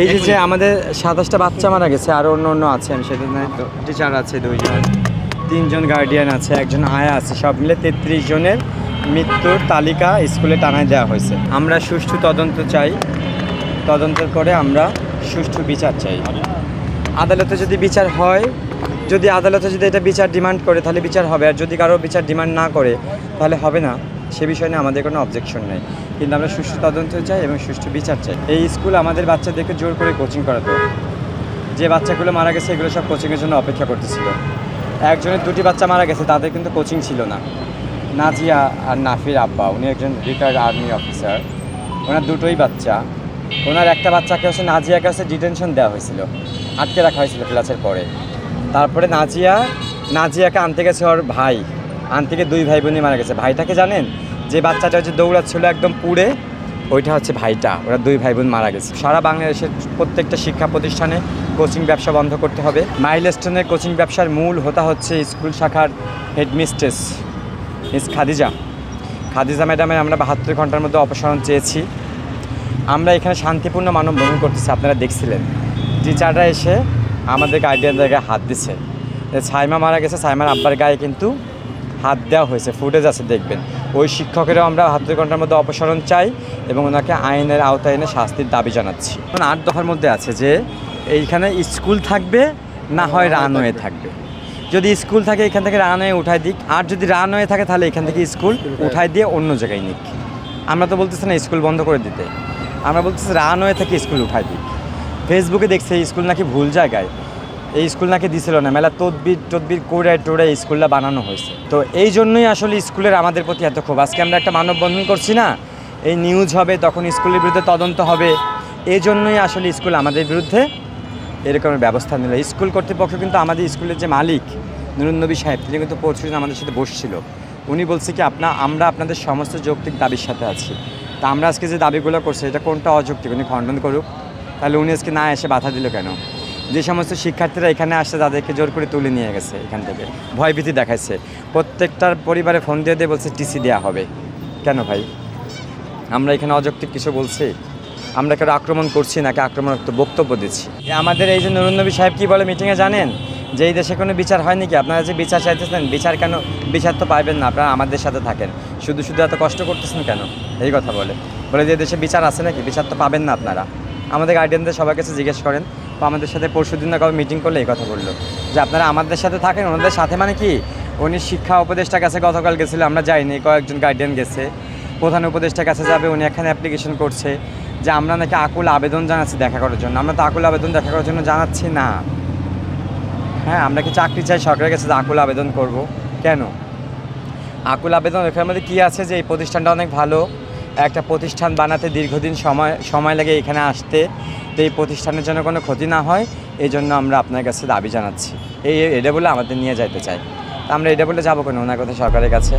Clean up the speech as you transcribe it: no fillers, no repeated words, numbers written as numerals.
এই যে আমাদের 27টা বাচ্চা মারা গেছে, আরও অন্য আছেন, সেটা টিচার আছে 2 জন, 3 জন গার্ডিয়ান আছে, 1 জন আয়া আছে, সব মিলে 33 জনের মৃত্যুর তালিকা স্কুলে টানায় দেওয়া হয়েছে। আমরা সুষ্ঠু তদন্ত চাই, তদন্ত করে আমরা সুষ্ঠু বিচার চাই। আদালতে যদি বিচার হয়, যদি আদালতে যদি এটা বিচার ডিমান্ড করে তাহলে বিচার হবে, আর যদি কারো বিচার ডিমান্ড না করে তাহলে হবে না। সে বিষয় নিয়ে আমাদের কোনো অবজেকশন নেই, কিন্তু আমরা সুষ্ঠু তদন্ত চাই এবং সুষ্ঠু বিচার চাই। এই স্কুল আমাদের বাচ্চাদেরকে জোর করে কোচিং করাতো। যে বাচ্চাগুলো মারা গেছে এগুলো সব কোচিংয়ের জন্য অপেক্ষা করতেছিল। একজনের 2টি বাচ্চা মারা গেছে, তাদের কিন্তু কোচিং ছিল না। নাজিয়া আর নাফির আব্বা, উনি একজন রিটায়ার্ড আর্মি অফিসার, ওনার 2টোই বাচ্চা। ওনার একটা বাচ্চাকে হচ্ছে নাজিয়াকে হচ্ছে ডিটেনশন দেওয়া হয়েছিল, আটকে রাখা হয়েছিল ক্লাসের পরে। তারপরে নাজিয়াকে আনতে গেছে ওর ভাই, আনতে গিয়ে 2 ভাই বোনই মারা গেছে। ভাইটাকে জানেন, যে বাচ্চাটা হচ্ছে দৌড়াচ্ছিল একদম পুড়ে, ওইটা হচ্ছে ভাইটা। ওরা 2 ভাই বোন মারা গেছে। সারা বাংলাদেশের প্রত্যেকটা শিক্ষা প্রতিষ্ঠানে কোচিং ব্যবসা বন্ধ করতে হবে। মাইলস্টোনের কোচিং ব্যবসার মূল হোতা হচ্ছে স্কুল শাখার হেডমিস্ট্রেস মিস খাদিজা ম্যাডামের আমরা 72 ঘন্টার মধ্যে অপসারণ চেয়েছি। আমরা এখানে শান্তিপূর্ণ মানববন্ধন করতেছি, আপনারা দেখছিলেন। টিচাররা এসে আমাদের গার্ডিয়ানদের গায়ে হাত দিচ্ছে। সাইমা মারা গেছে, সাইমার আব্বার গায়ে কিন্তু হাত দেওয়া হয়েছে, ফুটেজ আছে, দেখবেন। ওই শিক্ষকেরাও আমরা 72 ঘন্টার মধ্যে অপসারণ চাই এবং ওনাকে আইনের আওতায় এনে শাস্তির দাবি জানাচ্ছি। 8 দফার মধ্যে আছে যে এইখানে স্কুল থাকবে, না হয় রানওয়ে থাকবে। যদি স্কুল থাকে এখান থেকে রানওয়ে উঠায় দিক, আর যদি রানওয়ে থাকে তাহলে এখান থেকে স্কুল উঠায় দিয়ে অন্য জায়গায় নিক। আমরা তো বলতেছি না স্কুল বন্ধ করে দিতে, আমরা বলতেছি রানওয়ে থেকে স্কুল উঠায় দিক। ফেসবুকে দেখছে এই স্কুল নাকি ভুল জায়গায়, এই স্কুল নাকি দিছিল না, মেলা তদবির করে স্কুলটা বানানো হয়েছে। তো এই জন্যই আসলে স্কুলের আমাদের প্রতি এত ক্ষোভ। আজকে আমরা একটা মানববন্ধন করছি না, এই নিউজ হবে, তখন স্কুলের বিরুদ্ধে তদন্ত হবে, এই জন্যই আসলে স্কুল আমাদের বিরুদ্ধে এরকমের ব্যবস্থা নিল। স্কুল কর্তৃপক্ষ কিন্তু আমাদের স্কুলের যে মালিক নুরুন নবী সাহেব, তিনি কিন্তু পরশুদিন আমাদের সাথে বসছিল। উনি বলছে কি আমরা আপনাদের সমস্ত যৌক্তিক দাবির সাথে আছি। তা আমরা আজকে যে দাবিগুলো করছি এটা কোনটা অযৌক্তিক, উনি খণ্ডন করুক। তাহলে উনি আজকে না এসে বাধা দিল কেন? যে সমস্ত শিক্ষার্থীরা এখানে আসছে তাদেরকে জোর করে তুলে নিয়ে গেছে, এখান থেকে ভয়ভীতি দেখাচ্ছে। প্রত্যেকটার পরিবারে ফোন দিয়ে বলছে টিসি দেওয়া হবে। কেন ভাই? আমরা এখানে অযৌক্তিক কিছু বলছি? আমরা কেন আক্রমণ করছি নাকি আক্রমণাত্মক বক্তব্য দিচ্ছি? আমাদের এই যে নুরুন নবী সাহেব কী বলে মিটিংয়ে জানেন, যে এই দেশে কোনো বিচার হয়নি কি? আপনারা যে বিচার চাইতেছেন, বিচার কেন? বিচার তো পাইবেন না, আপনারা আমাদের সাথে থাকেন, শুধু এত কষ্ট করতেছেন কেন? এই কথা বলে যে দেশে বিচার আছে নাকি? বিচার তো পাবেন না আপনারা। আমাদের গার্ডিয়ানদের সবার কাছে জিজ্ঞেস করেন, বা আমাদের সাথে পরশুদিন না কবে মিটিং করলে এই কথা বললো যে আপনারা আমাদের সাথে থাকেন। ওনাদের সাথে মানে কি? উনি শিক্ষা উপদেষ্টা কাছে গতকাল গেছিলো, আমরা যাইনি, কয়েকজন গার্ডিয়ান গেছে। প্রধান উপদেষ্টার কাছে যাবে, উনি এখানে অ্যাপ্লিকেশন করছে যে আমরা নাকি আকুল আবেদন জানাচ্ছি দেখা করার জন্য। আমরা তো আকুল আবেদন দেখা করার জন্য জানাচ্ছি না। হ্যাঁ, আমরা কি চাকরি চাই সরকারের কাছে যে আকুল আবেদন করব? কেন আকুল আবেদন? এখানের মধ্যে কী আছে যে এই প্রতিষ্ঠানটা অনেক ভালো, একটা প্রতিষ্ঠান বানাতে দীর্ঘদিন সময় লাগে এখানে আসতে, তো এই প্রতিষ্ঠানের জন্য কোনো ক্ষতি না হয় এই জন্য আমরা আপনার কাছে দাবি জানাচ্ছি। এটা বলে আমাদের নিয়ে যাইতে চাই, তা আমরা এটা বলে যাবো কেন ওনার কথা সরকারের কাছে?